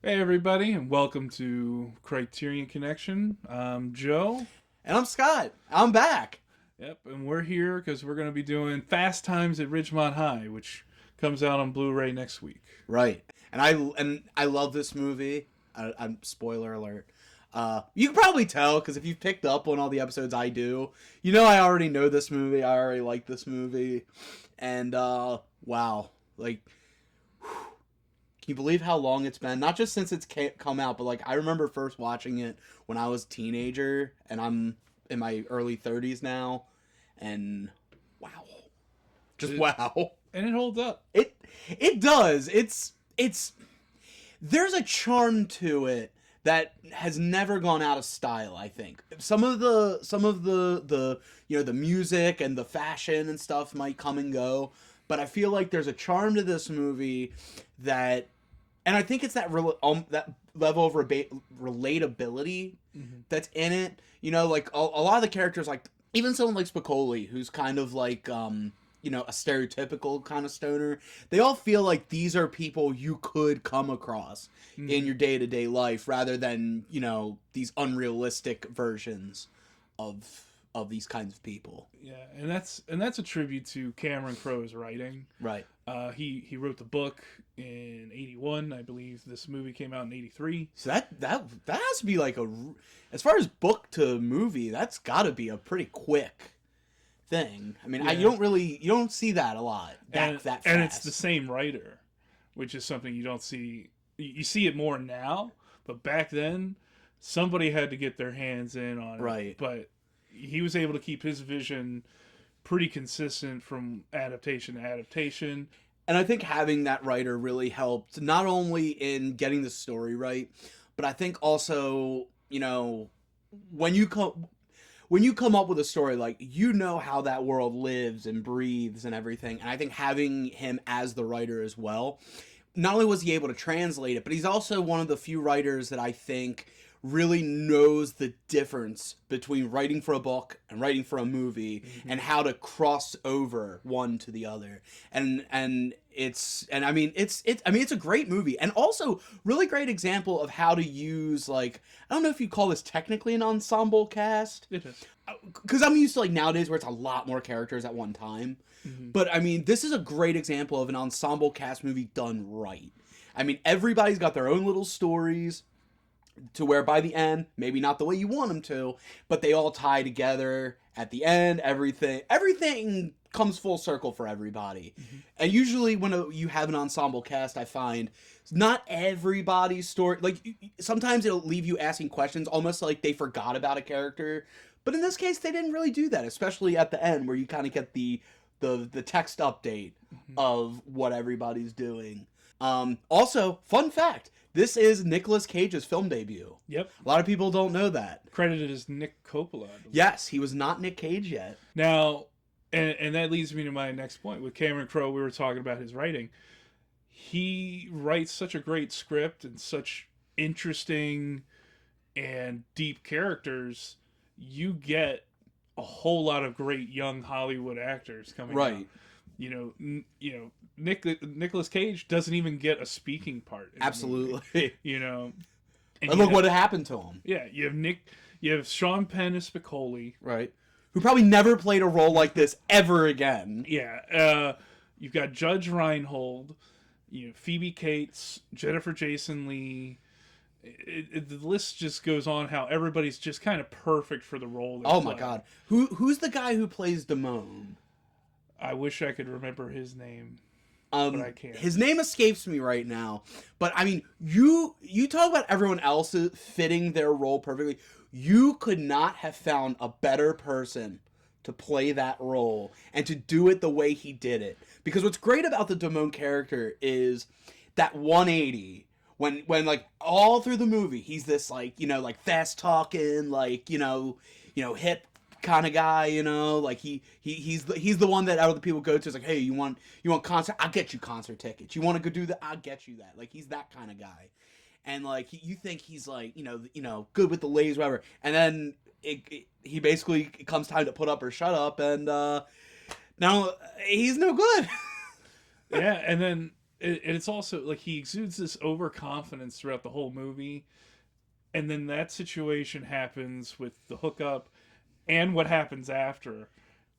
Hey everybody, and welcome to Criterion Connection. I'm Joe. And I'm Scott. I'm back. Yep, and we're here because we're going to be doing Fast Times at Ridgemont High, which comes out on Blu-ray next week. Right. And I love this movie. I'm spoiler alert. You can probably tell because if you've picked up on all the episodes I do, you know I already know this movie. I already like this movie. And wow, like can you believe how long it's been? Not just since it's come out, but like I remember first watching it when I was a teenager, and I'm in my early 30s now, and wow, just wow. And it holds up. It does. It's there's a charm to it that has never gone out of style. I think some of the the music and the fashion and stuff might come and go, but I feel like there's a charm to this movie that, and I think it's that that level of relatability that's in it. You know, like a lot of the characters, like even someone like Spicoli, who's kind of like a stereotypical kind of stoner. They all feel like these are people you could come across in your day-to-day life rather than, these unrealistic versions of these kinds of people. Yeah, and that's a tribute to Cameron Crowe's writing. Right. He wrote the book in '81, I believe. This movie came out in '83. So that has to be like as far as book to movie, that's got to be a pretty quick thing. I mean, Yeah. you don't see that a lot. That fast. And it's the same writer, which is something you don't see. You see it more now, but back then, somebody had to get their hands in on it. Right. But he was able to keep his vision pretty consistent from adaptation to adaptation. And I think having that writer really helped, not only in getting the story right, but I think also, when you come up with a story, like, how that world lives and breathes and everything. And I think having him as the writer as well, not only was he able to translate it, but he's also one of the few writers that I think really knows the difference between writing for a book and writing for a movie, and how to cross over one to the other. It's a great movie, and also really great example of how to use, like, I don't know if you call this technically an ensemble cast. It is. Because I'm used to, like, nowadays where it's a lot more characters at one time. But I mean, this is a great example of an ensemble cast movie done right. I mean, everybody's got their own little stories, to where by the end, maybe not the way you want them to, but they all tie together at the end. Everything comes full circle for everybody. And usually when you have an ensemble cast, I find not everybody's story, like, sometimes it'll leave you asking questions almost like they forgot about a character, but in this case they didn't really do that, especially at the end where you kind of get the text update of what everybody's doing. Also, fun fact, this is Nicolas Cage's film debut. Yep. A lot of people don't know that. Credited as Nick Coppola. Yes, he was not Nick Cage yet. Now, and that leads me to my next point. With Cameron Crowe, we were talking about his writing. He writes such a great script and such interesting and deep characters. You get a whole lot of great young Hollywood actors coming out. Nicolas Cage doesn't even get a speaking part. Absolutely. And look what happened to him. Yeah, you have Sean Penn as Spicoli. Right. Who probably never played a role like this ever again. Yeah. You've got Judge Reinhold, Phoebe Cates, Jennifer Jason Leigh. The list just goes on how everybody's just kind of perfect for the role. Oh my God. Who's the guy who plays Damone? I wish I could remember his name. But I can't. His name escapes me right now. But I mean, you talk about everyone else fitting their role perfectly. You could not have found a better person to play that role and to do it the way he did it. Because what's great about the Damone character is that 180. When like all through the movie, he's this like, like fast talking, like, hip kind of guy, like he's the one that other people go to. It's like, hey, you want concert? I'll get you concert tickets. You want to go do that? I'll get you that. Like, he's that kind of guy. And like you think he's like, good with the ladies, whatever. And then he basically comes time to put up or shut up, and now he's no good. Yeah, and then and it's also like he exudes this overconfidence throughout the whole movie, and then that situation happens with the hookup and what happens after,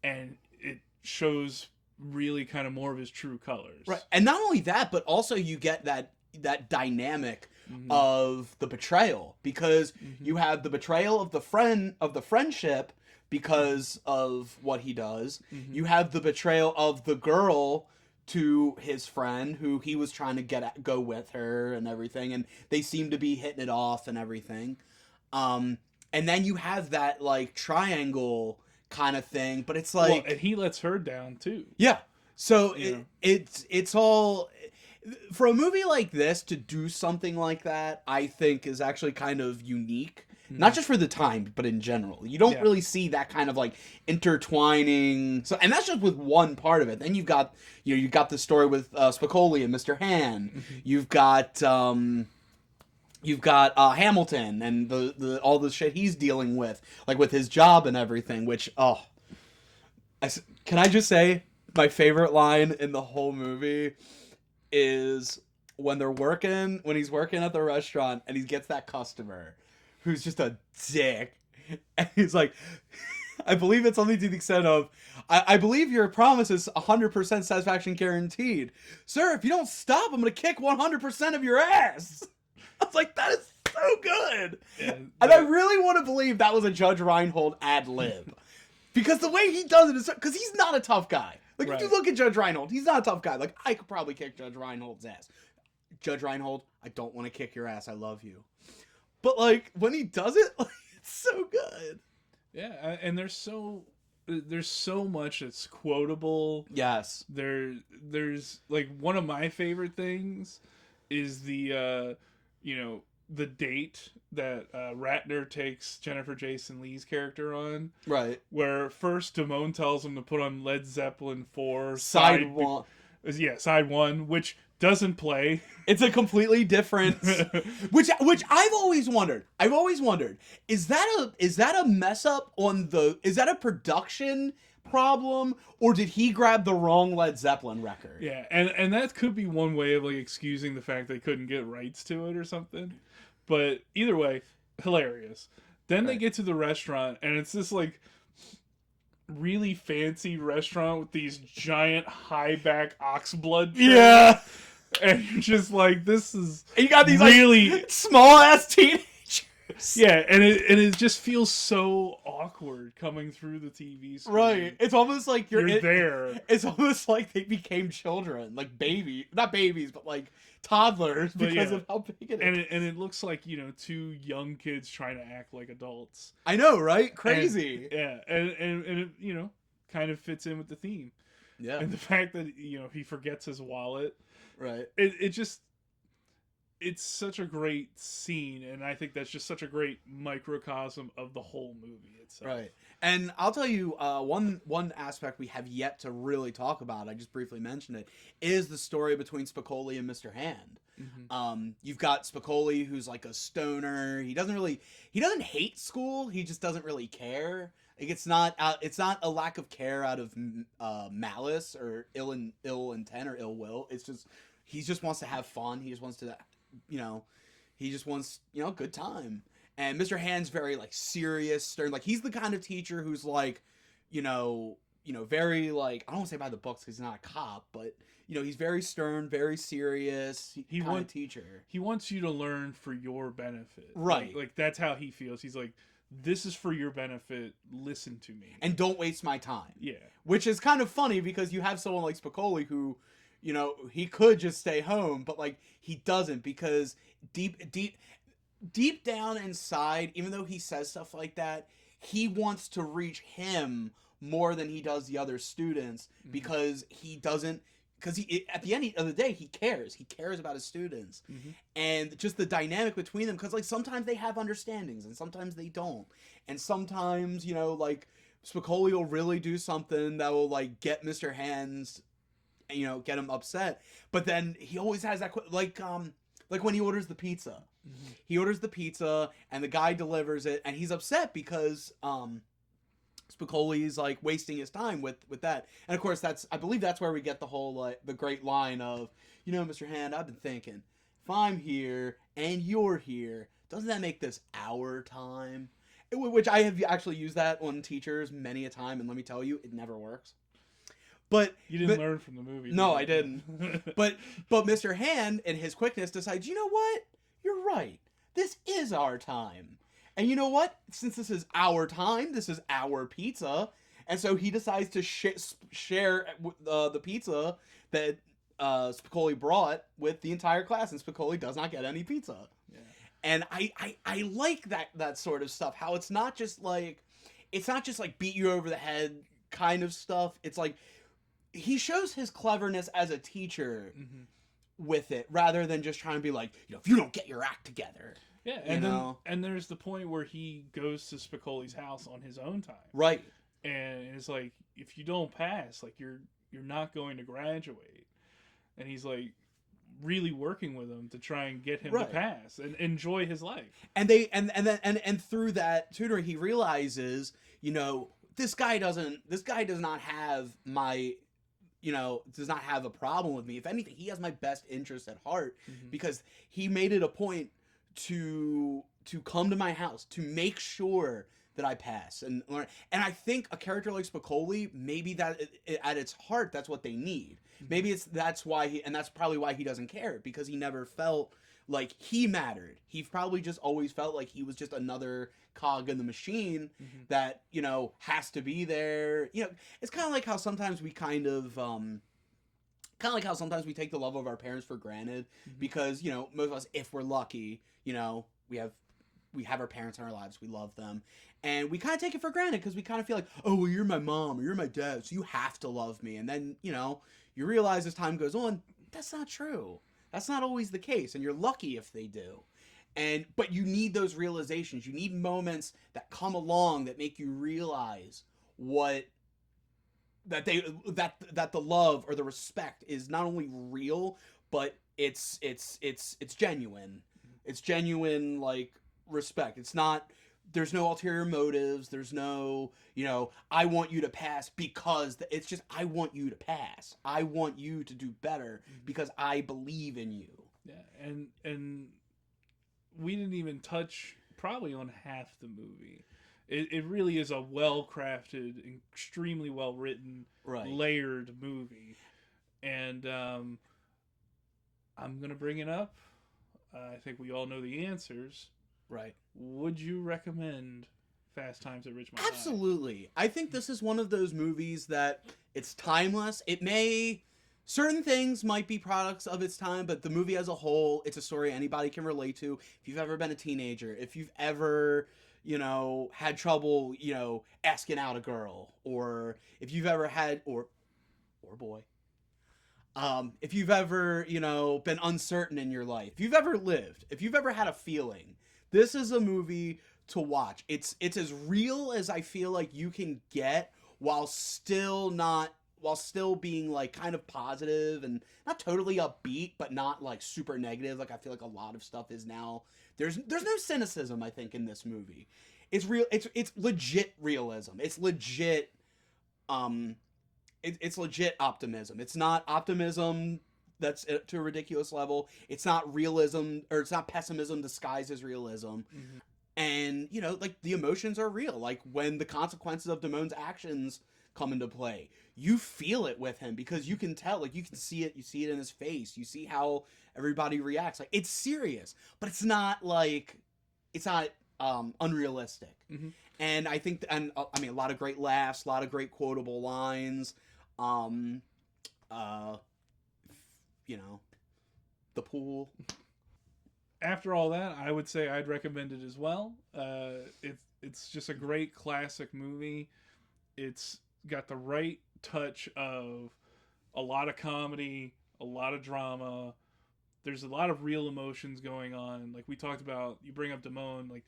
and it shows really kind of more of his true colors. Right. And not only that, but also you get that dynamic of the betrayal, because you have the betrayal of the friendship because of what he does. You have the betrayal of the girl to his friend who he was trying to go with her and everything, and they seem to be hitting it off and everything. And then you have that like triangle kind of thing, but it's like, and he lets her down too. Yeah. So it's all, for a movie like this to do something like that, I think is actually kind of unique. Not just for the time, but in general. You don't really see that kind of like intertwining. So, and that's just with one part of it. Then you've got the story with Spicoli and Mr. Hand. You've got Hamilton and the all the shit he's dealing with, like with his job and everything. Which can I just say my favorite line in the whole movie is when he's working at the restaurant and he gets that customer who's just a dick. And he's like, I believe it's something to the extent of, I believe your promise is 100% satisfaction guaranteed. Sir, if you don't stop, I'm going to kick 100% of your ass. I was like, that is so good. Yeah, and I really want to believe that was a Judge Reinhold ad lib. Because the way he does it is, because he's not a tough guy. Like, if you look at Judge Reinhold, he's not a tough guy. Like, I could probably kick Judge Reinhold's ass. Judge Reinhold, I don't want to kick your ass. I love you. But, like, when he does it, like, it's so good. Yeah, and there's so much that's quotable. Yes. There's, like, one of my favorite things is the date that Ratner takes Jennifer Jason Leigh's character on. Right. Where first Damone tells him to put on Led Zeppelin 4 Side 1. Yeah, side 1, which doesn't play. It's a completely different which I've always wondered. Is that a mess up on is that a production problem, or did he grab the wrong Led Zeppelin record? Yeah, and that could be one way of like excusing the fact they couldn't get rights to it or something. But either way, hilarious. Then they get to the restaurant and it's this like really fancy restaurant with these giant high back ox blood trays. Yeah. And you're just like, this is and you got these really like small ass teenagers. Yeah, and it just feels so awkward coming through the TV screen. Right. It's almost like you're there. It's almost like they became children, like not babies, but like toddlers because of how big it is. And it looks like, two young kids trying to act like adults. I know, right? Crazy. And it, kind of fits in with the theme. Yeah. And the fact that, he forgets his wallet. Right. It's such a great scene, and I think that's just such a great microcosm of the whole movie itself. Right. And I'll tell you, one aspect we have yet to really talk about, I just briefly mentioned it, is the story between Spicoli and Mr. Hand. You've got Spicoli, who's like a stoner. He doesn't hate school. He just doesn't really care. Like, it's not a lack of care out of malice or ill intent or ill will. It's just he just wants to have fun. He just wants to, good time. And Mr. Hand's very like serious, stern. Like, he's the kind of teacher who's like, very like, I don't want to say by the books because he's not a cop, but he's very stern, very serious. He kind of teacher. He wants you to learn for your benefit. Right. Like that's how he feels. He's like, this is for your benefit. Listen to me. And don't waste my time. Yeah. Which is kind of funny because you have someone like Spicoli who, he could just stay home, but like he doesn't, because deep down inside, even though he says stuff like that, he wants to reach him more than he does the other students, because he doesn't. Because at the end of the day, he cares. He cares about his students. And just the dynamic between them. Because, like, sometimes they have understandings and sometimes they don't. And sometimes, like, Spicoli will really do something that will, like, get Mr. Hands, get him upset. But then he always has that, like when he orders the pizza. He orders the pizza and the guy delivers it. And he's upset because Spicoli's like wasting his time with that. And of course I believe that's where we get the whole the great line of, Mr. Hand, I've been thinking, if I'm here and you're here, doesn't that make this our time? Which I have actually used that on teachers many a time, and let me tell you, it never works. But you didn't learn from the movie. No, I didn't. but Mr. Hand, in his quickness, decides, you know what? You're right. This is our time. And you know what? Since this is our time, this is our pizza, and so he decides to share the pizza that Spicoli brought with the entire class, and Spicoli does not get any pizza. Yeah. And I like that sort of stuff. How it's not just like beat you over the head kind of stuff. It's like he shows his cleverness as a teacher with it, rather than just trying to be like, if you don't get your act together. Yeah, and there's the point where he goes to Spicoli's house on his own time. Right. And it's like, if you don't pass, like you're not going to graduate. And he's like really working with him to try and get him to pass and enjoy his life. And through that tutoring, he realizes, this guy does not have my, does not have a problem with me. If anything, he has my best interest at heart, because he made it a point to come to my house to make sure that I pass and learn. And I think a character like Spicoli, maybe that at its heart, that's what they need. Maybe that's why that's probably why he doesn't care, because he never felt like he mattered. He probably just always felt like he was just another cog in the machine that, has to be there. It's kind of like how sometimes we we take the love of our parents for granted, because, most of us, if we're lucky, we have our parents in our lives, we love them, and we kind of take it for granted because we kind of feel like, oh, well, you're my mom or you're my dad, so you have to love me. And then, you realize as time goes on, that's not true. That's not always the case, and you're lucky if they do. But you need those realizations. You need moments that come along that make you realize that the love or the respect is not only real, but it's genuine. It's genuine, like, respect. It's not, there's no ulterior motives. There's no, I want you to pass because it's just, I want you to pass. I want you to do better because I believe in you. Yeah. And we didn't even touch probably on half the movie. It really is a well-crafted, extremely well-written, layered movie. And I'm going to bring it up. I think we all know the answers. Right. Would you recommend Fast Times at Ridgemont? Absolutely. I think this is one of those movies that it's timeless. Certain things might be products of its time, but the movie as a whole, it's a story anybody can relate to. If you've ever been a teenager, if you've ever, had trouble, asking out a girl, or if you've ever had, or boy, if you've ever, been uncertain in your life, if you've ever lived, if you've ever had a feeling, this is a movie to watch. It's as real as I feel like you can get while still being like kind of positive and not totally upbeat, but not like super negative. Like I feel like a lot of stuff is now. There's no cynicism, I think, in this movie. It's real. It's legit realism. It's legit. It's legit optimism. It's not optimism that's to a ridiculous level. It's not realism, or it's not pessimism disguised as realism. And, like, the emotions are real. Like, when the consequences of Damon's actions come into play, you feel it with him, because you can tell, like, you can see it. You see it in his face. You see how everybody reacts. Like, it's serious, but it's not unrealistic. And I think, a lot of great laughs, a lot of great quotable lines. The pool. After all that, I would say I'd recommend it as well. It's just a great classic movie. It's got the right touch of a lot of comedy, a lot of drama. There's a lot of real emotions going on. Like we talked about, you bring up Damone, like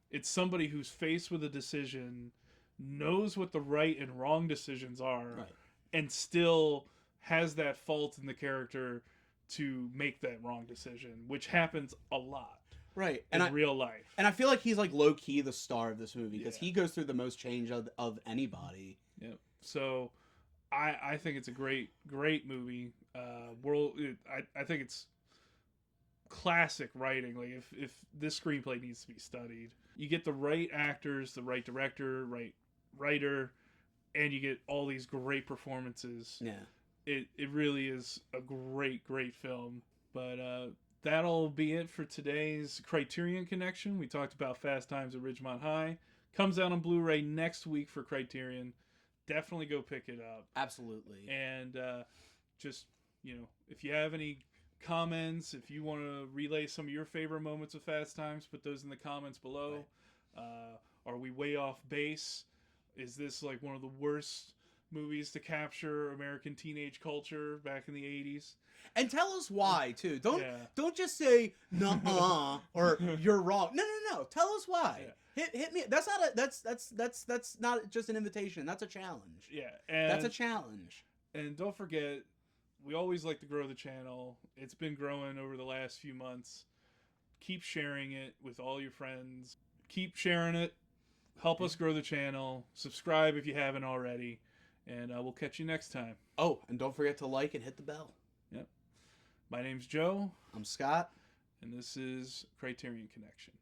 it's somebody who's faced with a decision, knows what the right and wrong decisions are, and still has that fault in the character to make that wrong decision, which happens a lot. Right. in real life. And I feel like he's like low key the star of this movie because Yeah. he goes through the most change of anybody. Yeah. So I think it's a great movie. I think it's classic writing. Like if this screenplay needs to be studied, you get the right actors, the right director, right writer, and you get all these great performances. Yeah. It really is a great film. But that'll be it for today's Criterion Connection. We talked about Fast Times at Ridgemont High. Comes out on Blu-ray next week for Criterion. Definitely go pick it up. Absolutely. And just, if you have any comments, if you want to relay some of your favorite moments of Fast Times, put those in the comments below. Right. Are we way off base? Is this like one of the worst movies to capture American teenage culture back in the 80s? And tell us why too. Don't just say nuh-uh or you're wrong. No. Tell us why. Yeah. Hit me. That's not just an invitation. That's a challenge. Yeah. That's a challenge. And don't forget, we always like to grow the channel. It's been growing over the last few months. Keep sharing it with all your friends. Keep sharing it. Help us grow the channel. Subscribe if you haven't already. And we'll catch you next time. Oh, and don't forget to like and hit the bell. Yep. My name's Joe. I'm Scott. And this is Criterion Connection.